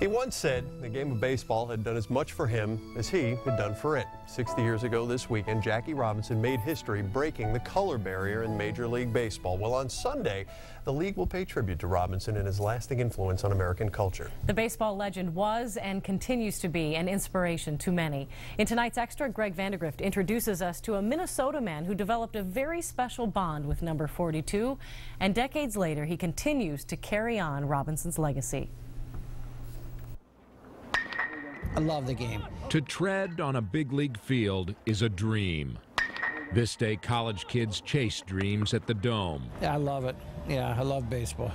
He once said the game of baseball had done as much for him as he had done for it. 60 years ago this weekend, Jackie Robinson made history breaking the color barrier in Major League Baseball. Well, on Sunday, the league will pay tribute to Robinson and his lasting influence on American culture. The baseball legend was and continues to be an inspiration to many. In tonight's Extra, Greg Vandergrift introduces us to a Minnesota man who developed a very special bond with number 42, and decades later, he continues to carry on Robinson's legacy. I love the game. To tread on a big league field is a dream. This day, college kids chase dreams at the Dome. Yeah, I love it. Yeah, I love baseball.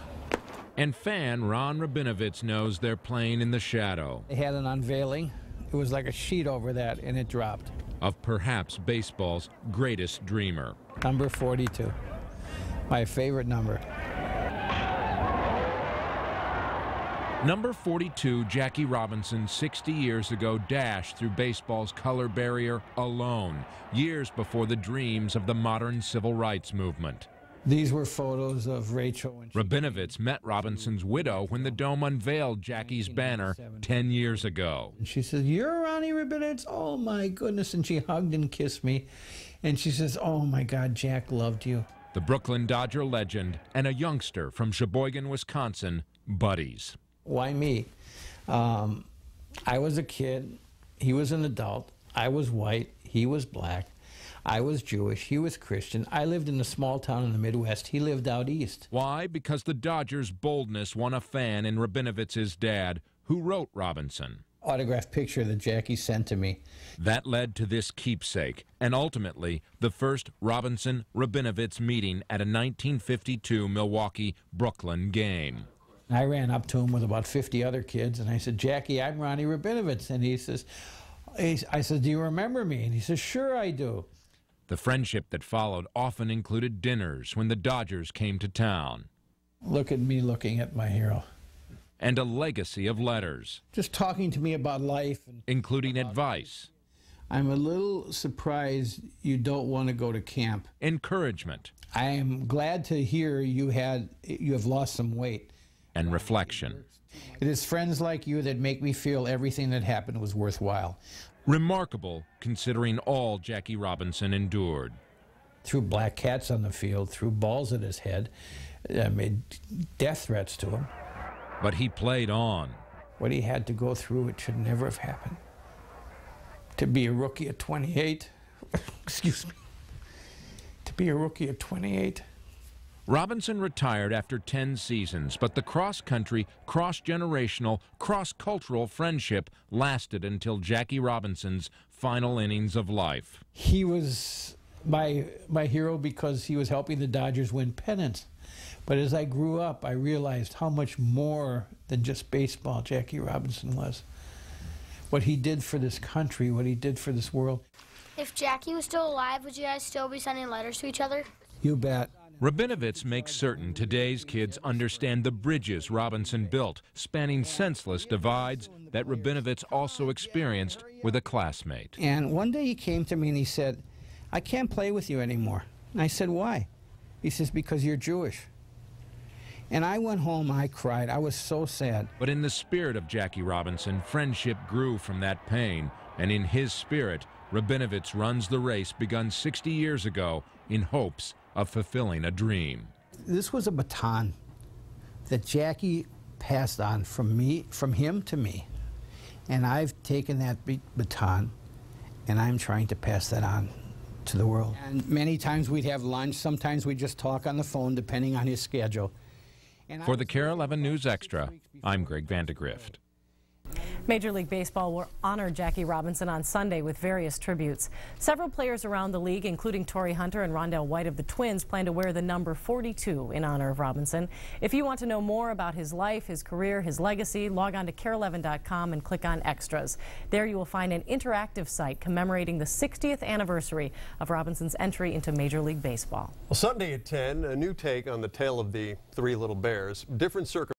And fan Ron Rabinovitz knows they're playing in the shadow. They had an unveiling. It was like a sheet over that, and it dropped. Of perhaps baseball's greatest dreamer. Number 42. My favorite number. Number 42, Jackie Robinson, 60 years ago, dashed through baseball's color barrier alone, years before the dreams of the modern civil rights movement. These were photos of Rachel. Rabinovitz met Robinson's widow when the Dome unveiled Jackie's banner 10 years ago. And she says, "You're Ronnie Rabinovitz? Oh, my goodness." And she hugged and kissed me. And she says, "Oh, my God, Jack loved you." The Brooklyn Dodger legend and a youngster from Sheboygan, Wisconsin, buddies. Why me? I was a kid. He was an adult. I was white. He was black. I was Jewish. He was Christian. I lived in a small town in the Midwest. He lived out east. Why? Because the Dodgers' boldness won a fan in Rabinovitz's dad, who wrote Robinson. Autographed picture that Jackie sent to me. That led to this keepsake, and ultimately the first Robinson-Rabinovitz meeting at a 1952 Milwaukee-Brooklyn game. I ran up to him with about 50 other kids, and I said, "Jackie, I'm Ronnie Rabinovitz." And he says, I said, "Do you remember me?" And he says, "Sure I do." The friendship that followed often included dinners when the Dodgers came to town. Look at me looking at my hero. And a legacy of letters. Just talking to me about life. Including advice. I'm a little surprised you don't want to go to camp. Encouragement. I am glad to hear you have lost some weight. And reflection. It is friends like you that make me feel everything that happened was worthwhile. Remarkable, considering all Jackie Robinson endured. Threw black cats on the field, threw balls at his head, made death threats to him. But he played on. What he had to go through, it should never have happened. To be a rookie at 28, excuse me, to be a rookie at 28. Robinson retired after 10 seasons, but the cross-country, cross-generational, cross-cultural friendship lasted until Jackie Robinson's final innings of life. He was my hero because he was helping the Dodgers win pennants. But as I grew up, I realized how much more than just baseball Jackie Robinson was. What he did for this country, what he did for this world. If Jackie was still alive, would you guys still be sending letters to each other? You bet. Rabinovitz makes certain today's kids understand the bridges Robinson built, spanning senseless divides that Rabinovitz also experienced with a classmate. And one day he came to me and he said, "I can't play with you anymore." And I said, "Why?" He says, "Because you're Jewish." And I went home, I cried. I was so sad. But in the spirit of Jackie Robinson, friendship grew from that pain. And in his spirit, Rabinovitz runs the race begun 60 years ago in hopes of fulfilling a dream. This was a baton that Jackie passed on from him to me. And I've taken that baton, and I'm trying to pass that on to the world. And many times we'd have lunch. Sometimes we'd just talk on the phone, depending on his schedule. For the KARE 11 News Extra, I'm Greg Vandergrift. Major League Baseball will honor Jackie Robinson on Sunday with various tributes. Several players around the league, including Torrey Hunter and Rondell White of the Twins, plan to wear the number 42 in honor of Robinson. If you want to know more about his life, his career, his legacy, log on to KARE11.com and click on Extras. There you will find an interactive site commemorating the 60th anniversary of Robinson's entry into Major League Baseball. Well, Sunday at 10, a new take on the tale of the three little bears. Different circumstances.